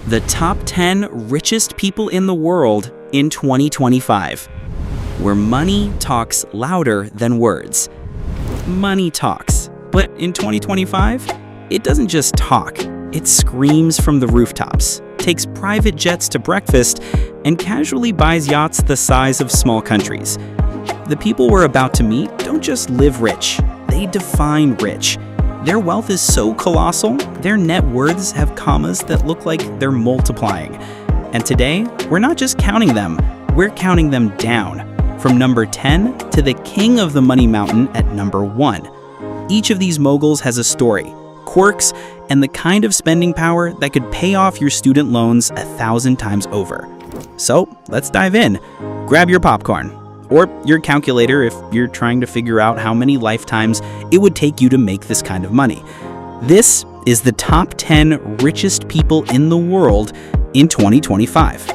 The top 10 richest people in the world in 2025, where money talks louder than words. Money talks, but in 2025, it doesn't just talk, it screams from the rooftops, takes private jets to breakfast, and casually buys yachts the size of small countries. The people we're about to meet don't just live rich, they define rich. Their wealth is so colossal, their net worths have commas that look like they're multiplying. And today, we're not just counting them, we're counting them down, from number 10 to the king of the money mountain at number 1. Each of these moguls has a story, quirks, and the kind of spending power that could pay off your student loans 1,000 times over. So, let's dive in. Grab your popcorn. Or your calculator if you're trying to figure out how many lifetimes it would take you to make this kind of money. This is the top 10 richest people in the world in 2025.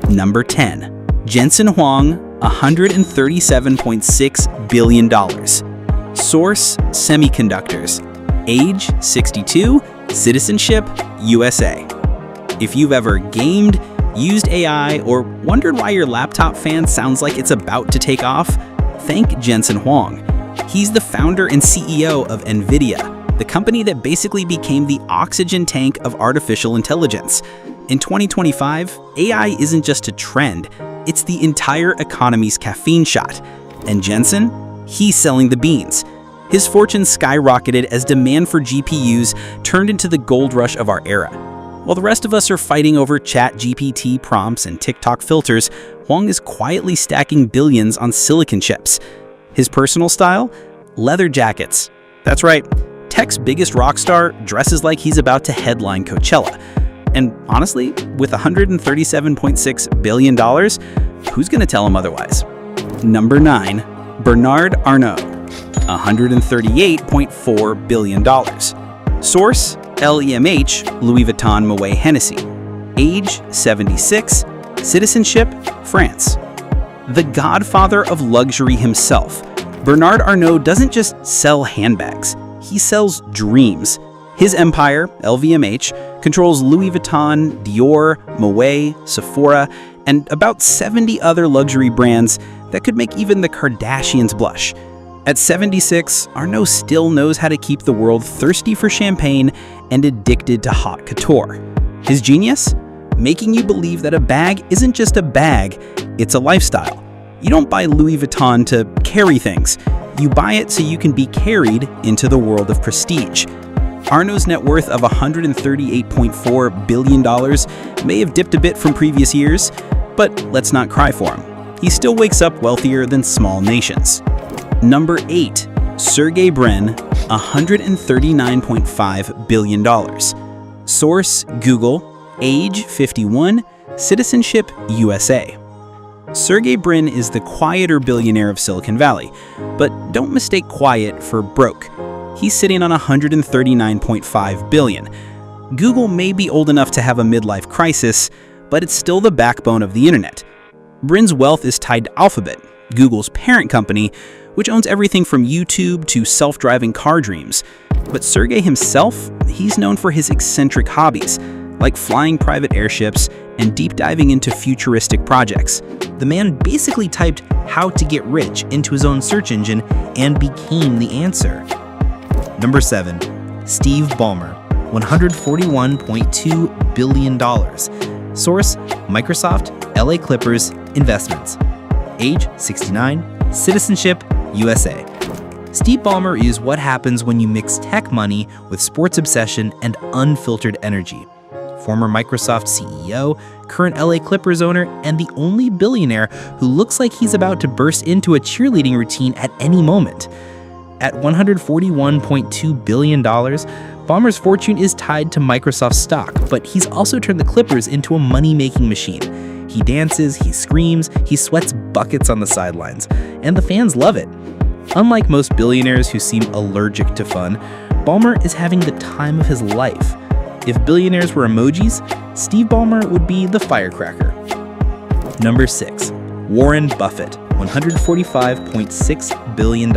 Number 10. Jensen Huang, $137.6 billion. Source, Semiconductors. Age, 62. Citizenship, USA. If you've ever gamed, used AI, or wondered why your laptop fan sounds like it's about to take off, thank Jensen Huang. He's the founder and CEO of NVIDIA, the company that basically became the oxygen tank of artificial intelligence. In 2025, AI isn't just a trend, it's the entire economy's caffeine shot. And Jensen? He's selling the beans. His fortune skyrocketed as demand for GPUs turned into the gold rush of our era. While the rest of us are fighting over ChatGPT prompts and TikTok filters, Huang is quietly stacking billions on silicon chips. His personal style? Leather jackets. That's right, tech's biggest rock star dresses like he's about to headline Coachella. And honestly, with $137.6 billion, who's gonna tell him otherwise? Number 9. Bernard Arnault, $138.4 billion. Source, LEMH, Louis Vuitton Moet Hennessy. Age, 76. Citizenship, France. The godfather of luxury himself, Bernard Arnault doesn't just sell handbags, he sells dreams. His empire, LVMH, controls Louis Vuitton, Dior, Moet, Sephora, and about 70 other luxury brands that could make even the Kardashians blush. At 76, Arnault still knows how to keep the world thirsty for champagne and addicted to haute couture. His genius? Making you believe that a bag isn't just a bag, it's a lifestyle. You don't buy Louis Vuitton to carry things. You buy it so you can be carried into the world of prestige. Arnault's net worth of $138.4 billion may have dipped a bit from previous years, but let's not cry for him. He still wakes up wealthier than small nations. Number 8. Sergey Brin, $139.5 billion. Source, Google. Age, 51. Citizenship, USA. Sergey Brin is the quieter billionaire of Silicon Valley, but don't mistake quiet for broke. He's sitting on $139.5 billion. Google may be old enough to have a midlife crisis, but it's still the backbone of the internet. Brin's wealth is tied to Alphabet, Google's parent company, which owns everything from YouTube to self-driving car dreams. But Sergey himself, he's known for his eccentric hobbies, like flying private airships and deep diving into futuristic projects. The man basically typed "how to get rich" into his own search engine and became the answer. Number 7. Steve Ballmer, $141.2 billion. Source, Microsoft, LA Clippers, Investments. Age, 69. Citizenship, USA. Steve Ballmer is what happens when you mix tech money with sports obsession and unfiltered energy. Former Microsoft CEO, current LA Clippers owner, and the only billionaire who looks like he's about to burst into a cheerleading routine at any moment. At $141.2 billion, Ballmer's fortune is tied to Microsoft stock, but he's also turned the Clippers into a money-making machine. He dances, he screams, he sweats buckets on the sidelines, and the fans love it. Unlike most billionaires who seem allergic to fun, Ballmer is having the time of his life. If billionaires were emojis, Steve Ballmer would be the firecracker. Number 6. Warren Buffett, $145.6 billion.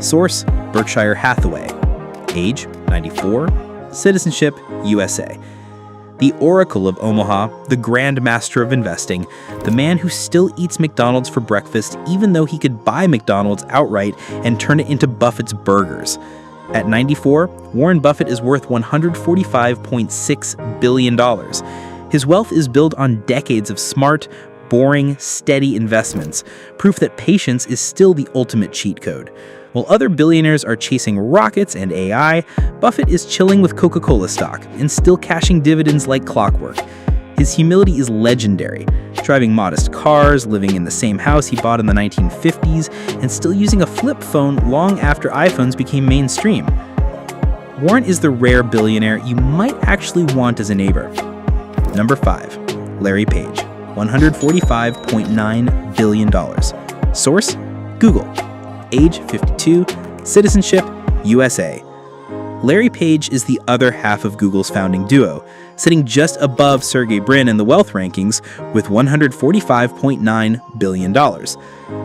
Source, Berkshire Hathaway. Age, 94. Citizenship, USA. The Oracle of Omaha, the Grand Master of Investing, the man who still eats McDonald's for breakfast even though he could buy McDonald's outright and turn it into Buffett's burgers. At 94, Warren Buffett is worth $145.6 billion. His wealth is built on decades of smart, boring, steady investments, proof that patience is still the ultimate cheat code. While other billionaires are chasing rockets and AI, Buffett is chilling with Coca-Cola stock and still cashing dividends like clockwork. His humility is legendary, driving modest cars, living in the same house he bought in the 1950s, and still using a flip phone long after iPhones became mainstream. Warren is the rare billionaire you might actually want as a neighbor. Number 5. Larry Page, $145.9 billion. Source: Google. Age 52, citizenship USA. Larry Page is the other half of Google's founding duo, sitting just above Sergey Brin in the wealth rankings with $145.9 billion.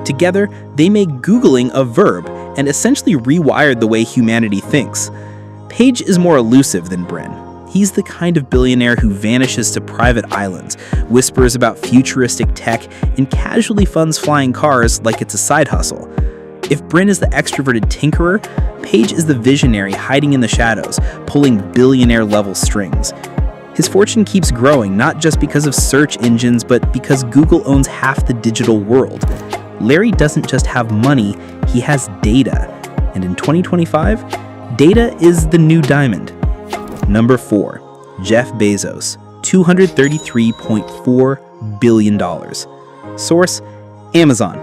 Together, they make Googling a verb and essentially rewired the way humanity thinks. Page is more elusive than Brin. He's the kind of billionaire who vanishes to private islands, whispers about futuristic tech, and casually funds flying cars like it's a side hustle. If Brin is the extroverted tinkerer, Page is the visionary hiding in the shadows, pulling billionaire-level strings. His fortune keeps growing not just because of search engines, but because Google owns half the digital world. Larry doesn't just have money, he has data. And in 2025, data is the new diamond. Number 4. Jeff Bezos, $233.4 billion. Source: Amazon.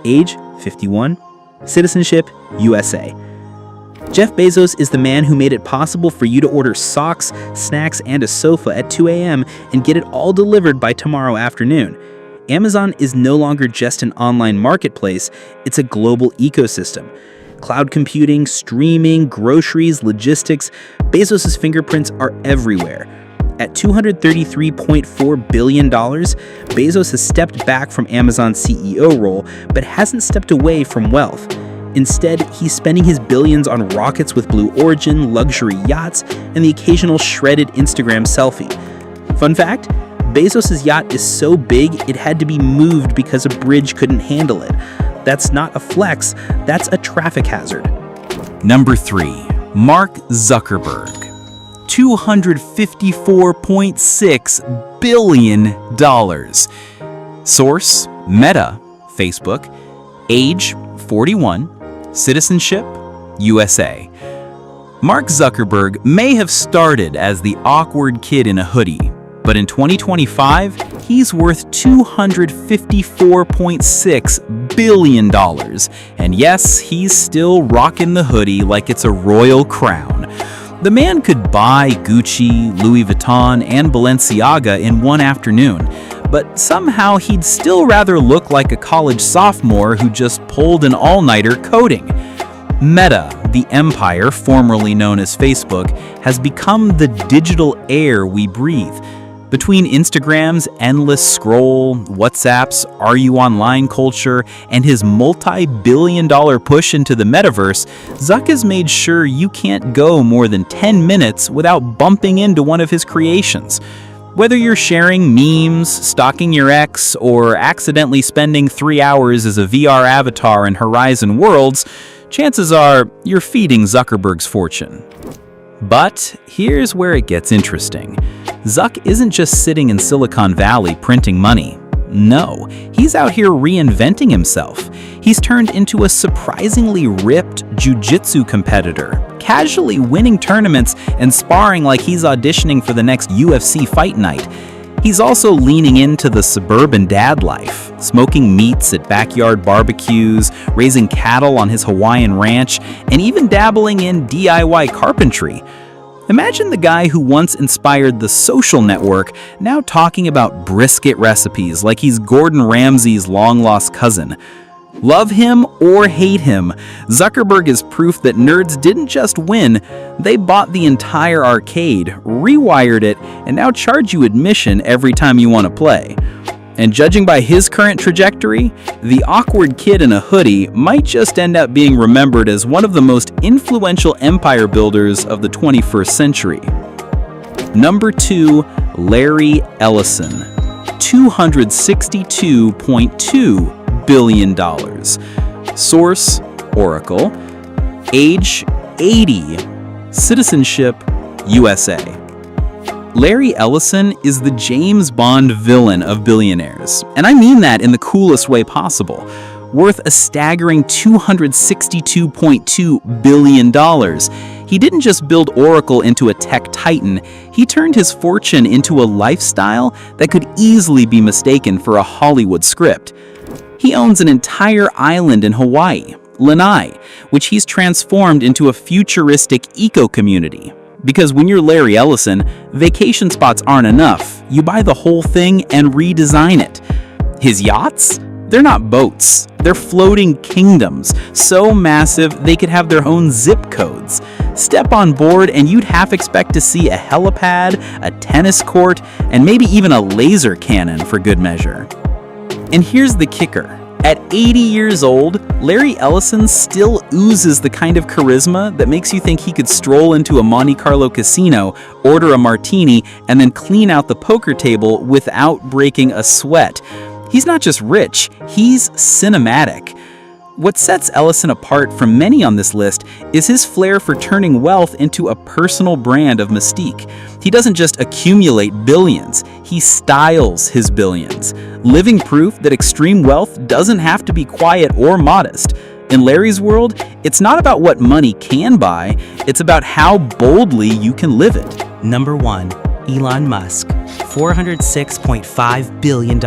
Age: 51. Citizenship: USA. Jeff Bezos is the man who made it possible for you to order socks, snacks, and a sofa at 2 a.m. and get it all delivered by tomorrow afternoon. Amazon is no longer just an online marketplace, it's a global ecosystem. Cloud computing, streaming, groceries, logistics, Bezos' fingerprints are everywhere. At $233.4 billion, Bezos has stepped back from Amazon's CEO role, but hasn't stepped away from wealth. Instead, he's spending his billions on rockets with Blue Origin, luxury yachts, and the occasional shredded Instagram selfie. Fun fact, Bezos' yacht is so big it had to be moved because a bridge couldn't handle it. That's not a flex, that's a traffic hazard. Number 3. Mark Zuckerberg, $254.6 billion. Source: Meta, Facebook. Age: 41. Citizenship: USA. Mark Zuckerberg may have started as the awkward kid in a hoodie, but in 2025, he's worth $254.6 billion. And yes, he's still rocking the hoodie like it's a royal crown. The man could buy Gucci, Louis Vuitton, and Balenciaga in one afternoon, but somehow he'd still rather look like a college sophomore who just pulled an all-nighter coding. Meta, the empire formerly known as Facebook, has become the digital air we breathe. Between Instagram's endless scroll, WhatsApp's "Are you online?" culture, and his multi-billion-dollar push into the metaverse, Zuck has made sure you can't go more than 10 minutes without bumping into one of his creations. Whether you're sharing memes, stalking your ex, or accidentally spending 3 hours as a VR avatar in Horizon Worlds, chances are you're feeding Zuckerberg's fortune. But here's where it gets interesting. Zuck isn't just sitting in Silicon Valley printing money. No, he's out here reinventing himself. He's turned into a surprisingly ripped jiu-jitsu competitor, casually winning tournaments and sparring like he's auditioning for the next UFC fight night. He's also leaning into the suburban dad life, smoking meats at backyard barbecues, raising cattle on his Hawaiian ranch, and even dabbling in DIY carpentry. Imagine the guy who once inspired The Social Network now talking about brisket recipes like he's Gordon Ramsay's long-lost cousin. Love him or hate him, Zuckerberg is proof that nerds didn't just win, they bought the entire arcade, rewired it, and now charge you admission every time you want to play. And judging by his current trajectory, the awkward kid in a hoodie might just end up being remembered as one of the most influential empire builders of the 21st century. Number 2, Larry Ellison, $262.2 billion. Source, Oracle. Age, 80. Citizenship, USA. Larry Ellison is the James Bond villain of billionaires, and I mean that in the coolest way possible. Worth a staggering $262.2 billion. He didn't just build Oracle into a tech titan, he turned his fortune into a lifestyle that could easily be mistaken for a Hollywood script. He owns an entire island in Hawaii, Lanai, which he's transformed into a futuristic eco-community. Because when you're Larry Ellison, vacation spots aren't enough. You buy the whole thing and redesign it. His yachts? They're not boats. They're floating kingdoms, so massive they could have their own zip codes. Step on board and you'd half expect to see a helipad, a tennis court, and maybe even a laser cannon for good measure. And here's the kicker. At 80 years old, Larry Ellison still oozes the kind of charisma that makes you think he could stroll into a Monte Carlo casino, order a martini, and then clean out the poker table without breaking a sweat. He's not just rich, he's cinematic. What sets Ellison apart from many on this list is his flair for turning wealth into a personal brand of mystique. He doesn't just accumulate billions, he styles his billions, living proof that extreme wealth doesn't have to be quiet or modest. In Larry's world, it's not about what money can buy, it's about how boldly you can live it. Number 1. Elon Musk, $406.5 billion.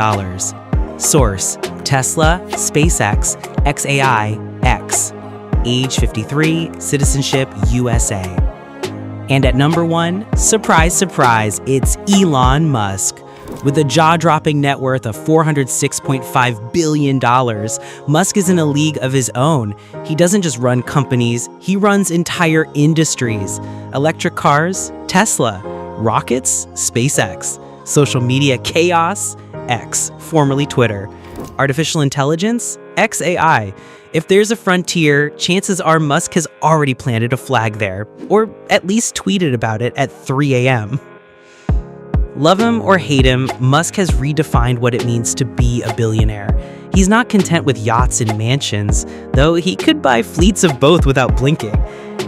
Source, Tesla, SpaceX, XAI, X. Age 53, citizenship, USA. And at number 1, surprise, surprise, it's Elon Musk. With a jaw-dropping net worth of $406.5 billion, Musk is in a league of his own. He doesn't just run companies, he runs entire industries. Electric cars, Tesla. Rockets, SpaceX. Social media chaos, X, formerly Twitter. Artificial intelligence, XAI. If there's a frontier, chances are Musk has already planted a flag there, or at least tweeted about it at 3 a.m. Love him or hate him, Musk has redefined what it means to be a billionaire. He's not content with yachts and mansions, though he could buy fleets of both without blinking.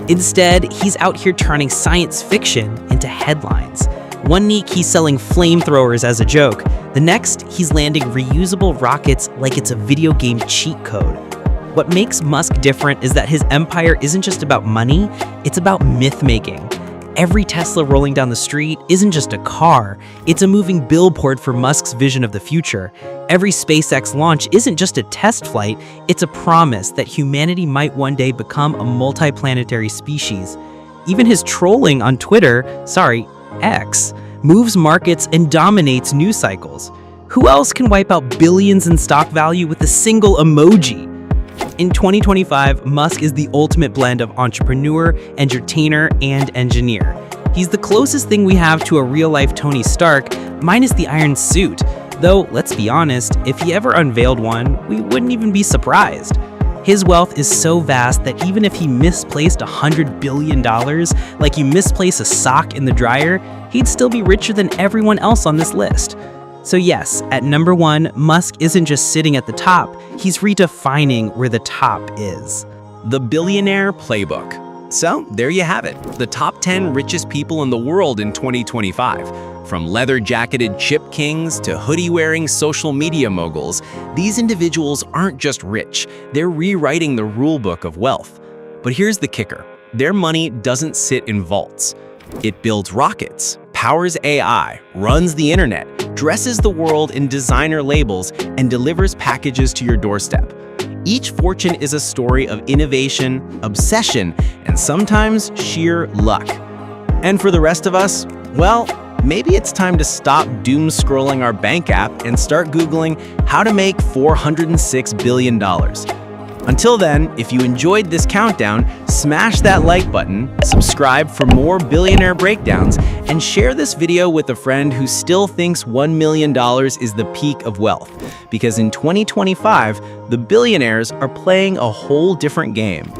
Instead, he's out here turning science fiction into headlines. One week he's selling flamethrowers as a joke, the next he's landing reusable rockets like it's a video game cheat code. What makes Musk different is that his empire isn't just about money, it's about myth-making. Every Tesla rolling down the street isn't just a car, it's a moving billboard for Musk's vision of the future. Every SpaceX launch isn't just a test flight, it's a promise that humanity might one day become a multiplanetary species. Even his trolling on Twitter, X, moves markets and dominates news cycles. Who else can wipe out billions in stock value with a single emoji? In 2025, Musk is the ultimate blend of entrepreneur, entertainer, and engineer. He's the closest thing we have to a real-life Tony Stark, minus the iron suit. Though, let's be honest, if he ever unveiled one, we wouldn't even be surprised. His wealth is so vast that even if he misplaced $100 billion, like you misplace a sock in the dryer, he'd still be richer than everyone else on this list. So yes, at number 1, Musk isn't just sitting at the top, he's redefining where the top is. The Billionaire Playbook. So there you have it, the top 10 richest people in the world in 2025. From leather-jacketed chip kings to hoodie-wearing social media moguls, these individuals aren't just rich, they're rewriting the rulebook of wealth. But here's the kicker, their money doesn't sit in vaults. It builds rockets, powers AI, runs the internet, dresses the world in designer labels, and delivers packages to your doorstep. Each fortune is a story of innovation, obsession, and sometimes sheer luck. And for the rest of us, well, maybe it's time to stop doom scrolling our bank app and start Googling how to make $406 billion. Until then, if you enjoyed this countdown, smash that like button, subscribe for more billionaire breakdowns, and share this video with a friend who still thinks $1 million is the peak of wealth. Because in 2025, the billionaires are playing a whole different game.